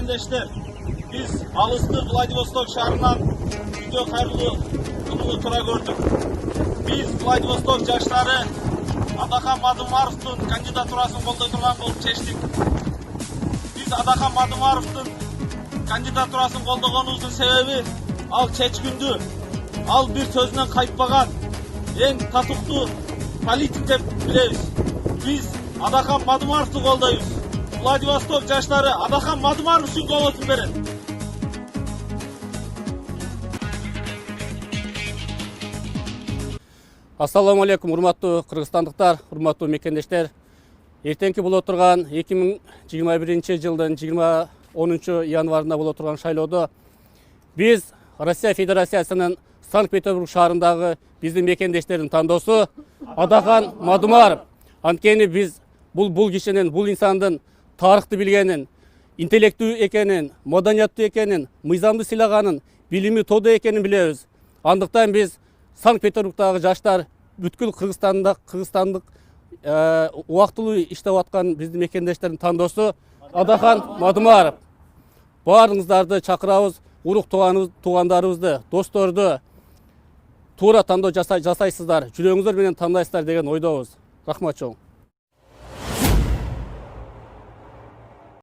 мекендештер, biz алысты Владивосток шаарынан видео кайрылуу кылууну туура көрдүк. Biz Владивосток жаштары Адахан Мадумаровдун кандидатурасын колдой турган болуп чечтик. Biz Адахан Мадумаровдун кандидатурасын колдогонубуздун себеби ал чечкүндү, ал бир сөзүнөн кайтпаган эң татыктуу политик деп билебиз. Biz Адахан Мадумаровду колдойбуз. Владивосток жаштары Адахан Мадумаров үчүн голосун берет. Ассаламу алейкум, урматтуу кыргызстандыктар, урматтуу мекендештер. Эртеңки боло турган 2021 жылдын 10 январында боло турган шайлоодо биз Россия Федерациясынын Санкт-Петербург шаарындагы биздин мекендештердин тандоосу Адахан Мадумаров. Анткени биз бул кишинин, бул инсандын тарыхты билгенин, интеллектүү экенин, маданияттуу экенин, мыйзамды сыйлаганын, билими тодо экенин билебиз. Андыктан биз Санкт-Петербургдагы жаштар бүткүл Кыргызстандык убактылуу иштеп аткан биздин мекендештердин тандоосу Адахан Мадумаров. Баарыңыздарды чакырабыз, урук туугандарыбызды, досторду туура тандоо жасайсыздар, жүрөгүңүздөр менен тандайсыздар деген ойдобуз. Рахмат чоң.